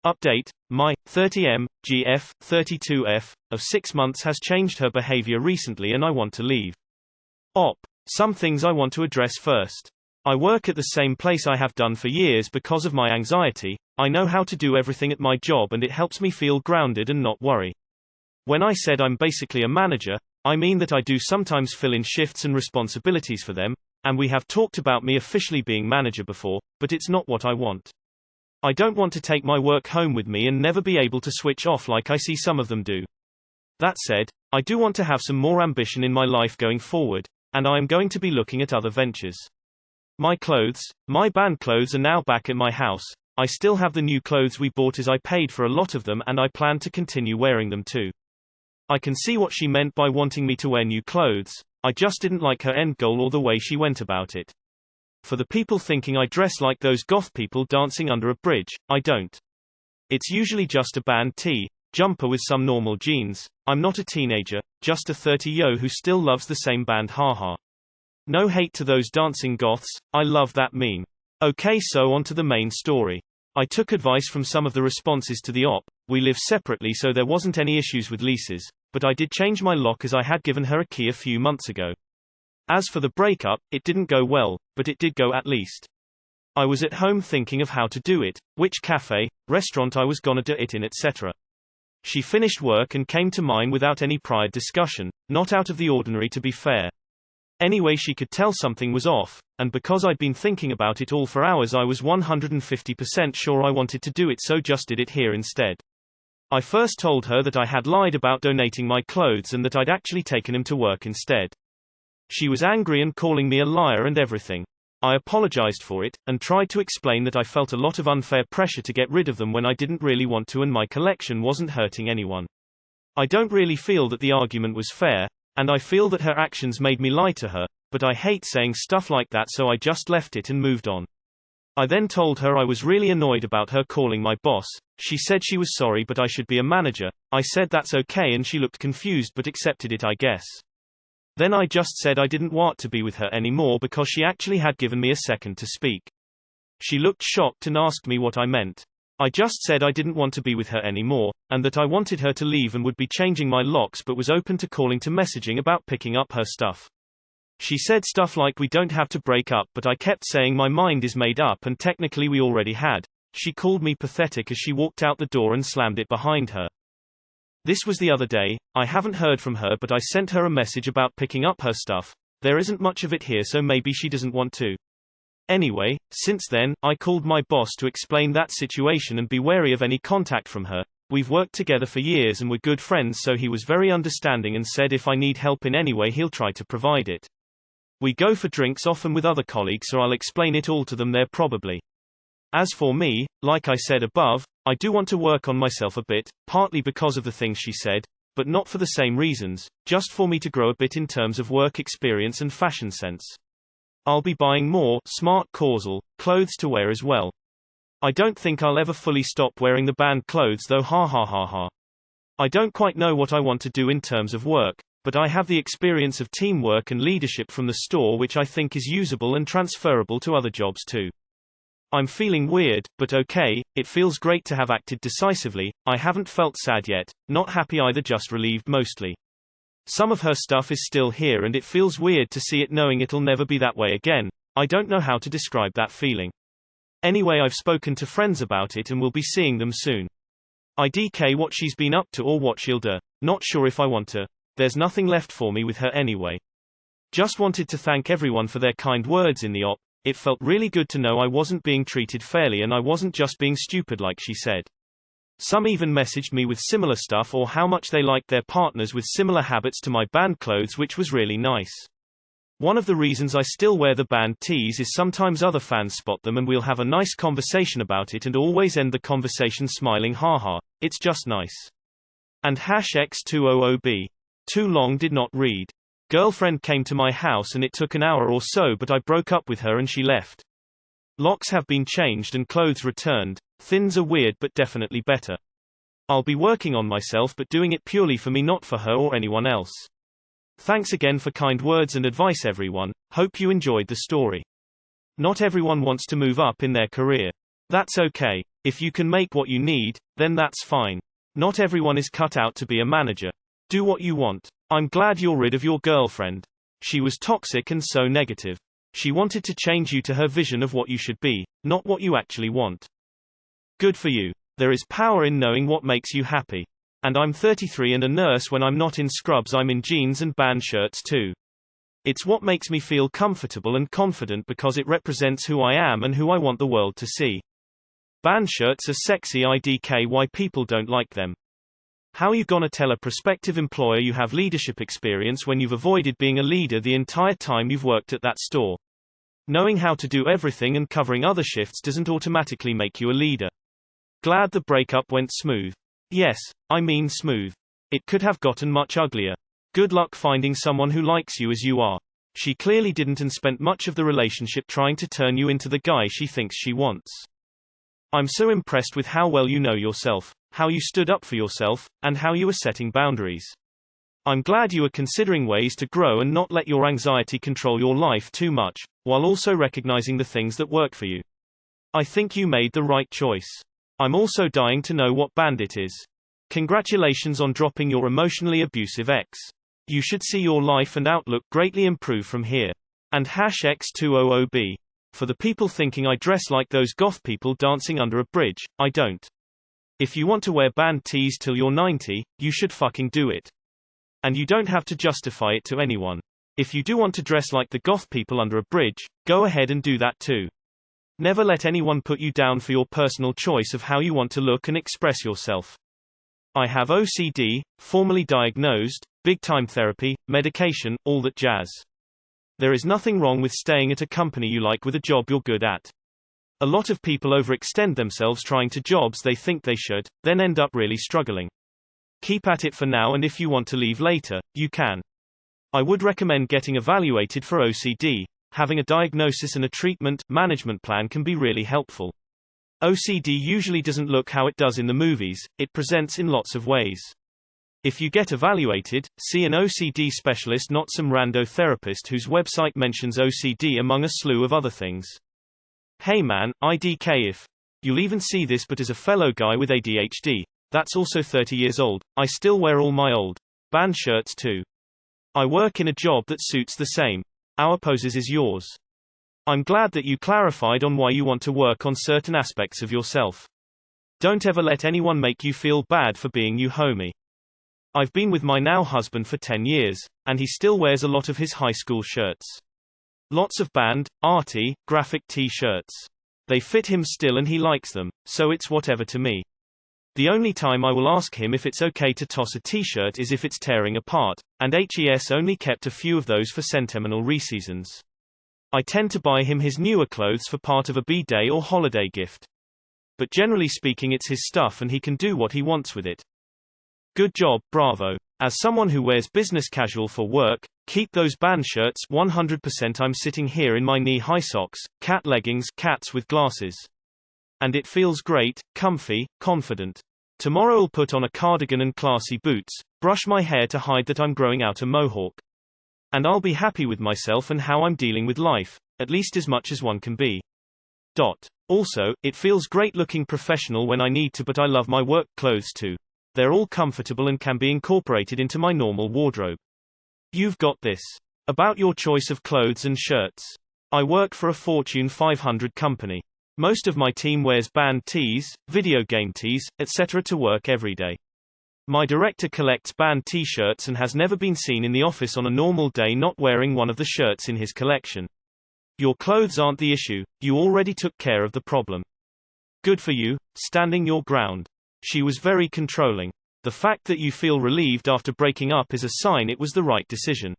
Update: my 30M GF 32F of 6 months has changed her behavior recently and I want to leave. Op. Some things I want to address first. I work at the same place I have done for years because of my anxiety. I know how to do everything at my job and it helps me feel grounded and not worry. When I said I'm basically a manager, I mean that I do sometimes fill in shifts and responsibilities for them, and we have talked about me officially being manager before, but it's not what I want. I don't want to take my work home with me and never be able to switch off like I see some of them do. That said, I do want to have some more ambition in my life going forward, and I am going to be looking at other ventures. My band clothes are now back at my house. I still have the new clothes we bought as I paid for a lot of them and I plan to continue wearing them too. I can see what she meant by wanting me to wear new clothes. I just didn't like her end goal or the way she went about it. For the people thinking I dress like those goth people dancing under a bridge, I don't. It's usually just a band tee, jumper with some normal jeans. I'm not a teenager, just a 30-yo who still loves the same band, haha. No hate to those dancing goths, I love that meme. Okay, so on to the main story. I took advice from some of the responses to the op. We live separately so there wasn't any issues with leases, but I did change my lock as I had given her a key a few months ago. As for the breakup, it didn't go well, but it did go at least. I was at home thinking of how to do it, which cafe, restaurant I was gonna do it in, etc. She finished work and came to mine without any prior discussion, not out of the ordinary to be fair. Anyway, she could tell something was off, and because I'd been thinking about it all for hours I was 150% sure I wanted to do it, so just did it here instead. I first told her that I had lied about donating my clothes and that I'd actually taken him to work instead. She was angry and calling me a liar and everything. I apologized for it, and tried to explain that I felt a lot of unfair pressure to get rid of them when I didn't really want to and my collection wasn't hurting anyone. I don't really feel that the argument was fair, and I feel that her actions made me lie to her, but I hate saying stuff like that, so I just left it and moved on. I then told her I was really annoyed about her calling my boss. She said she was sorry but I should be a manager. I said that's okay and she looked confused but accepted it, I guess. Then I just said I didn't want to be with her anymore because she actually had given me a second to speak. She looked shocked and asked me what I meant. I just said I didn't want to be with her anymore, and that I wanted her to leave and would be changing my locks but was open to calling to messaging about picking up her stuff. She said stuff like we don't have to break up, but I kept saying my mind is made up and technically we already had. She called me pathetic as she walked out the door and slammed it behind her. This was the other day. I haven't heard from her but I sent her a message about picking up her stuff. There isn't much of it here so maybe she doesn't want to. Anyway, since then, I called my boss to explain that situation and be wary of any contact from her. We've worked together for years and we're good friends, so he was very understanding and said if I need help in any way he'll try to provide it. We go for drinks often with other colleagues, so I'll explain it all to them there probably. As for me, like I said above, I do want to work on myself a bit, partly because of the things she said, but not for the same reasons, just for me to grow a bit in terms of work experience and fashion sense. I'll be buying more smart causal clothes to wear as well. I don't think I'll ever fully stop wearing the band clothes though, ha ha ha ha. I don't quite know what I want to do in terms of work, but I have the experience of teamwork and leadership from the store which I think is usable and transferable to other jobs too. I'm feeling weird, but okay, it feels great to have acted decisively. I haven't felt sad yet, not happy either, just relieved mostly. Some of her stuff is still here and it feels weird to see it knowing it'll never be that way again. I don't know how to describe that feeling. Anyway, I've spoken to friends about it and will be seeing them soon. IDK what she's been up to or what she'll do. Not sure if I want to. There's nothing left for me with her anyway. Just wanted to thank everyone for their kind words in the op. It felt really good to know I wasn't being treated fairly and I wasn't just being stupid like she said. Some even messaged me with similar stuff or how much they liked their partners with similar habits to my band clothes, which was really nice. One of the reasons I still wear the band tees is sometimes other fans spot them and we'll have a nice conversation about it and always end the conversation smiling, haha, it's just nice. And #X200B. Too long did not read. Girlfriend came to my house and it took an hour or so but I broke up with her and she left. Locks have been changed and clothes returned. Thins are weird but definitely better. I'll be working on myself but doing it purely for me, not for her or anyone else. Thanks again for kind words and advice everyone. Hope you enjoyed the story. Not everyone wants to move up in their career. That's okay. If you can make what you need, then that's fine. Not everyone is cut out to be a manager. Do what you want. I'm glad you're rid of your girlfriend. She was toxic and so negative. She wanted to change you to her vision of what you should be, not what you actually want. Good for you. There is power in knowing what makes you happy. And I'm 33 and a nurse. When I'm not in scrubs, I'm in jeans and band shirts too. It's what makes me feel comfortable and confident because it represents who I am and who I want the world to see. Band shirts are sexy. IDK why people don't like them. How you gonna tell a prospective employer you have leadership experience when you've avoided being a leader the entire time you've worked at that store? Knowing how to do everything and covering other shifts doesn't automatically make you a leader. Glad the breakup went smooth. Yes, I mean smooth. It could have gotten much uglier. Good luck finding someone who likes you as you are. She clearly didn't and spent much of the relationship trying to turn you into the guy she thinks she wants. I'm so impressed with how well you know yourself, how you stood up for yourself, and how you were setting boundaries. I'm glad you are considering ways to grow and not let your anxiety control your life too much, while also recognizing the things that work for you. I think you made the right choice. I'm also dying to know what band it is. Congratulations on dropping your emotionally abusive ex. You should see your life and outlook greatly improve from here. And #X200B. For the people thinking I dress like those goth people dancing under a bridge, I don't. If you want to wear band tees till you're 90, you should fucking do it. And you don't have to justify it to anyone. If you do want to dress like the goth people under a bridge, go ahead and do that too. Never let anyone put you down for your personal choice of how you want to look and express yourself. I have OCD, formally diagnosed, big-time therapy, medication, all that jazz. There is nothing wrong with staying at a company you like with a job you're good at. A lot of people overextend themselves trying to jobs they think they should, then end up really struggling. Keep at it for now, and if you want to leave later, you can. I would recommend getting evaluated for OCD. Having a diagnosis and a treatment management plan can be really helpful. OCD usually doesn't look how it does in the movies, it presents in lots of ways. If you get evaluated, see an OCD specialist, not some rando therapist whose website mentions OCD among a slew of other things. Hey man, IDK, if you'll even see this, but as a fellow guy with ADHD, that's also 30 years old, I still wear all my old band shirts too. I work in a job that suits the same our poses is yours. I'm glad that you clarified on why you want to work on certain aspects of yourself. Don't ever let anyone make you feel bad for being you, homie. I've been with my now husband for 10 years, and he still wears a lot of his high school shirts. Lots of band, arty, graphic t-shirts. They fit him still and he likes them, so it's whatever to me. The only time I will ask him if it's okay to toss a t-shirt is if it's tearing apart, and HES only kept a few of those for sentimental reasons. I tend to buy him his newer clothes for part of a B-day or holiday gift. But generally speaking, it's his stuff and he can do what he wants with it. Good job, bravo. As someone who wears business casual for work, keep those band shirts 100%. I'm sitting here in my knee-high socks, cat leggings, cats with glasses. And it feels great, comfy, confident. Tomorrow I'll put on a cardigan and classy boots, brush my hair to hide that I'm growing out a mohawk. And I'll be happy with myself and how I'm dealing with life, at least as much as one can be. Also, it feels great looking professional when I need to, but I love my work clothes too. They're all comfortable and can be incorporated into my normal wardrobe. You've got this. About your choice of clothes and shirts. I work for a Fortune 500 company. Most of my team wears band tees, video game tees, etc. to work every day. My director collects band t-shirts and has never been seen in the office on a normal day not wearing one of the shirts in his collection. Your clothes aren't the issue, you already took care of the problem. Good for you, standing your ground. She was very controlling. The fact that you feel relieved after breaking up is a sign it was the right decision.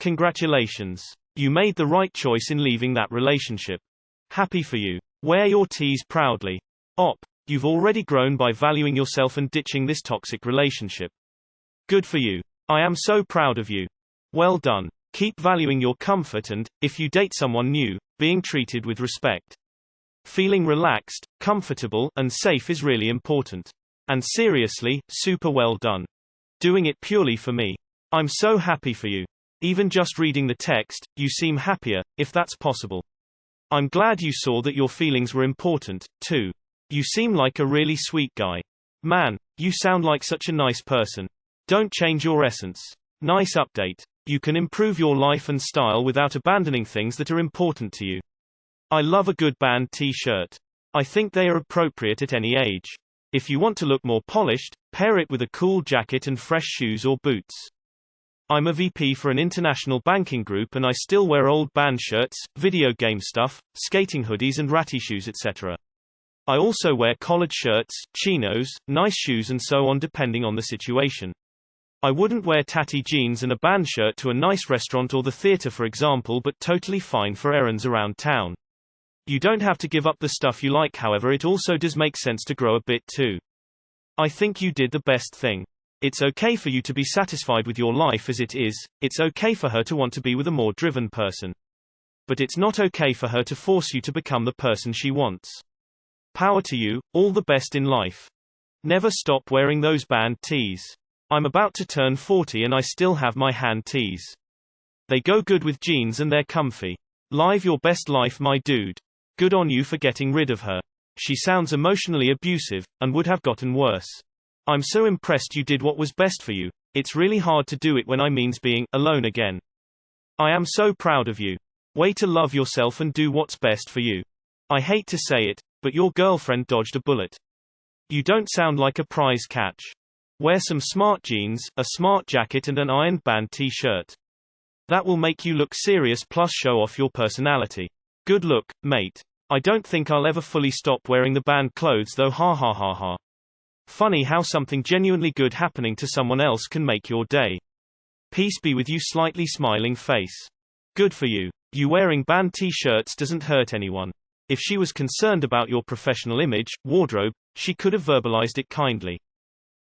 Congratulations. You made the right choice in leaving that relationship. Happy for you. Wear your tees proudly. You've already grown by valuing yourself and ditching this toxic relationship. Good for you. I am so proud of you. Well done. Keep valuing your comfort and, if you date someone new, being treated with respect. Feeling relaxed, comfortable, and safe is really important. And seriously, super well done. Doing it purely for me. I'm so happy for you. Even just reading the text, you seem happier, if that's possible. I'm glad you saw that your feelings were important, too. You seem like a really sweet guy. Man, you sound like such a nice person. Don't change your essence. Nice update. You can improve your life and style without abandoning things that are important to you. I love a good band t-shirt. I think they are appropriate at any age. If you want to look more polished, pair it with a cool jacket and fresh shoes or boots. I'm a VP for an international banking group and I still wear old band shirts, video game stuff, skating hoodies and ratty shoes etc. I also wear collared shirts, chinos, nice shoes and so on depending on the situation. I wouldn't wear tatty jeans and a band shirt to a nice restaurant or the theater for example, but totally fine for errands around town. You don't have to give up the stuff you like, however it also does make sense to grow a bit too. I think you did the best thing. It's okay for you to be satisfied with your life as it is, it's okay for her to want to be with a more driven person. But it's not okay for her to force you to become the person she wants. Power to you, all the best in life. Never stop wearing those band tees. I'm about to turn 40 and I still have my hand tees. They go good with jeans and they're comfy. Live your best life, my dude. Good on you for getting rid of her. She sounds emotionally abusive, and would have gotten worse. I'm so impressed you did what was best for you. It's really hard to do it when I means being alone again. I am so proud of you. Way to love yourself and do what's best for you. I hate to say it, but your girlfriend dodged a bullet. You don't sound like a prize catch. Wear some smart jeans, a smart jacket and an ironed band t-shirt. That will make you look serious plus show off your personality. Good look, mate. I don't think I'll ever fully stop wearing the band clothes though, ha ha ha ha. Funny how something genuinely good happening to someone else can make your day. Peace be with you, slightly smiling face. Good for you. You wearing band t-shirts doesn't hurt anyone. If she was concerned about your professional image, wardrobe, she could have verbalized it kindly.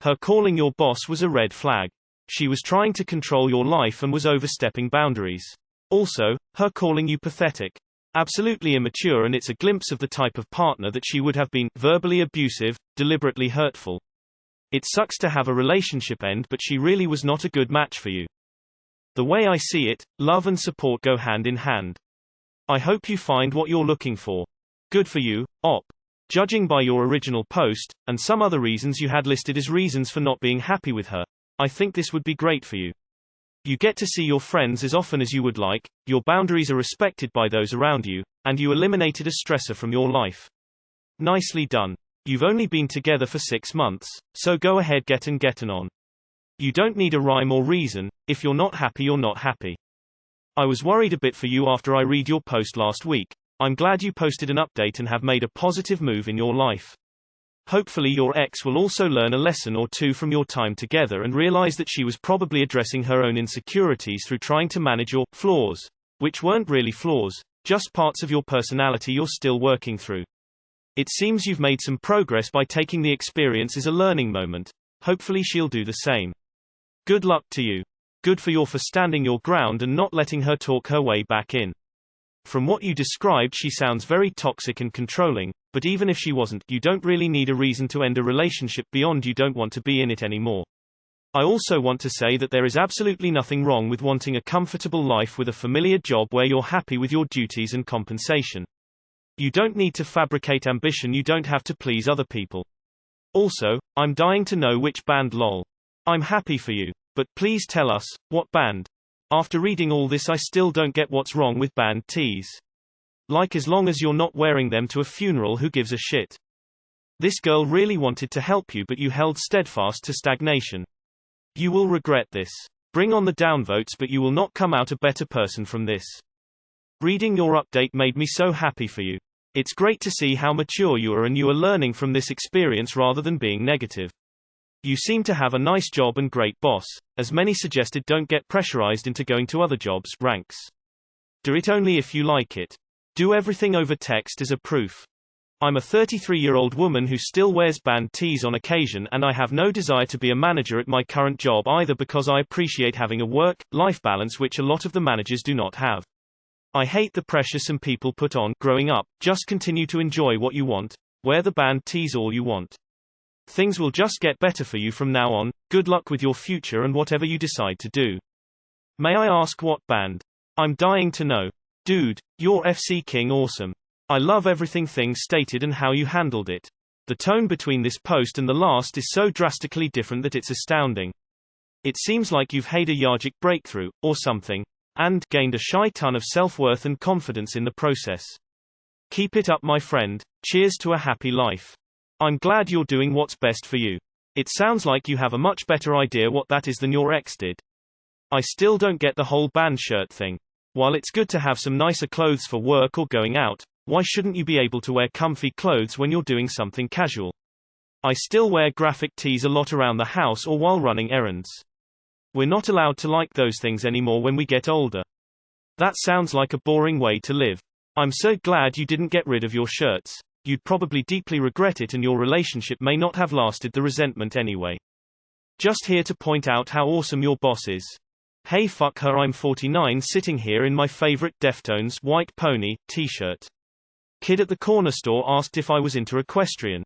Her calling your boss was a red flag. She was trying to control your life and was overstepping boundaries. Also, her calling you pathetic. Absolutely immature, and it's a glimpse of the type of partner that she would have been, verbally abusive, deliberately hurtful. It sucks to have a relationship end, but she really was not a good match for you. The way I see it, love and support go hand in hand. I hope you find what you're looking for. Good for you, Op. Judging by your original post, and some other reasons you had listed as reasons for not being happy with her, I think this would be great for you. You get to see your friends as often as you would like, your boundaries are respected by those around you, and you eliminated a stressor from your life. Nicely done. You've only been together for 6 months, so go ahead, get on. You don't need a rhyme or reason. If you're not happy, you're not happy. I was worried a bit for you after I read your post last week. I'm glad you posted an update and have made a positive move in your life. Hopefully your ex will also learn a lesson or two from your time together and realize that she was probably addressing her own insecurities through trying to manage your flaws, which weren't really flaws, just parts of your personality you're still working through. It seems you've made some progress by taking the experience as a learning moment. Hopefully she'll do the same. Good luck to you. Good for you for standing your ground and not letting her talk her way back in. From what you described, she sounds very toxic and controlling, but even if she wasn't, you don't really need a reason to end a relationship beyond you don't want to be in it anymore. I also want to say that there is absolutely nothing wrong with wanting a comfortable life with a familiar job where you're happy with your duties and compensation. You don't need to fabricate ambition, you don't have to please other people. Also, I'm dying to know which band, lol. I'm happy for you. But please tell us, what band? After reading all this, I still don't get what's wrong with band tees. Like, as long as you're not wearing them to a funeral, who gives a shit? This girl really wanted to help you, but you held steadfast to stagnation. You will regret this. Bring on the downvotes, but you will not come out a better person from this. Reading your update made me so happy for you. It's great to see how mature you are and you are learning from this experience rather than being negative. You seem to have a nice job and great boss. As many suggested, don't get pressurized into going to other jobs, ranks. Do it only if you like it. Do everything over text as a proof. I'm a 33-year-old woman who still wears band tees on occasion, and I have no desire to be a manager at my current job either, because I appreciate having a work-life balance which a lot of the managers do not have. I hate the pressure some people put on growing up. Just continue to enjoy what you want. Wear the band tees all you want. Things will just get better for you from now on. Good luck with your future and whatever you decide to do. May I ask what band? I'm dying to know. Dude, you're FC King awesome. I love everything things stated and how you handled it. The tone between this post and the last is so drastically different that it's astounding. It seems like you've had a yajic breakthrough, or something, and gained a shy ton of self-worth and confidence in the process. Keep it up, my friend. Cheers to a happy life. I'm glad you're doing what's best for you. It sounds like you have a much better idea what that is than your ex did. I still don't get the whole band shirt thing. While it's good to have some nicer clothes for work or going out, why shouldn't you be able to wear comfy clothes when you're doing something casual? I still wear graphic tees a lot around the house or while running errands. We're not allowed to like those things anymore when we get older. That sounds like a boring way to live. I'm so glad you didn't get rid of your shirts. You'd probably deeply regret it and your relationship may not have lasted the resentment anyway. Just here to point out how awesome your boss is. Hey fuck her, I'm 49 sitting here in my favorite Deftones White Pony t-shirt. Kid at the corner store asked if I was into equestrian.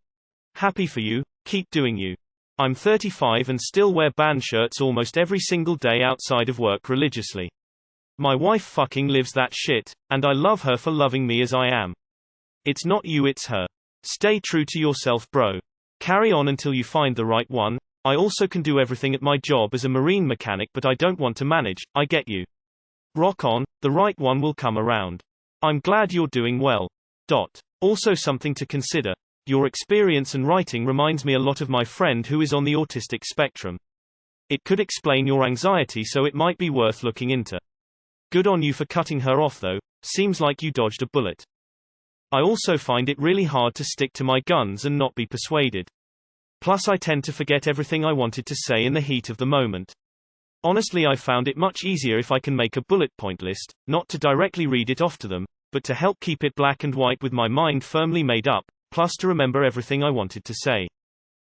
Happy for you, keep doing you. I'm 35 and still wear band shirts almost every single day outside of work religiously. My wife fucking lives that shit, and I love her for loving me as I am. It's not you, it's her. Stay true to yourself, bro. Carry on until you find the right one. I also can do everything at my job as a marine mechanic, but I don't want to manage. I get you. Rock on, the right one will come around. I'm glad you're doing well. Also something to consider. Your experience and writing reminds me a lot of my friend who is on the autistic spectrum. It could explain your anxiety, so it might be worth looking into. Good on you for cutting her off though, seems like you dodged a bullet. I also find it really hard to stick to my guns and not be persuaded. Plus I tend to forget everything I wanted to say in the heat of the moment. Honestly, I found it much easier if I can make a bullet point list, not to directly read it off to them, but to help keep it black and white with my mind firmly made up, plus to remember everything I wanted to say.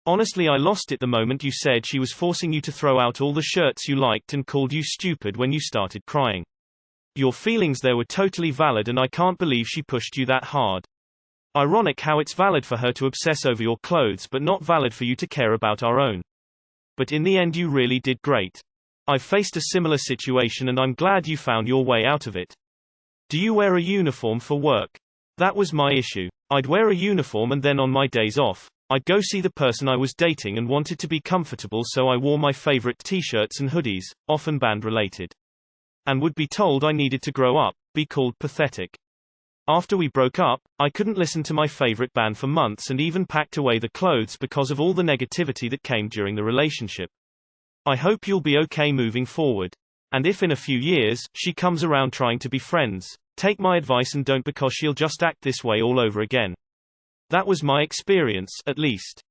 Honestly, I lost it the moment you said she was forcing you to throw out all the shirts you liked and called you stupid when you started crying. Your feelings there were totally valid and I can't believe she pushed you that hard. Ironic how it's valid for her to obsess over your clothes but not valid for you to care about our own. But in the end you really did great. I've faced a similar situation and I'm glad you found your way out of it. Do you wear a uniform for work? That was my issue. I'd wear a uniform and then on my days off, I'd go see the person I was dating and wanted to be comfortable, so I wore my favorite t-shirts and hoodies, often band related. And would be told I needed to grow up, be called pathetic. After we broke up, I couldn't listen to my favorite band for months and even packed away the clothes because of all the negativity that came during the relationship. I hope you'll be okay moving forward. And if in a few years, she comes around trying to be friends, take my advice and don't, because she'll just act this way all over again. That was my experience, at least.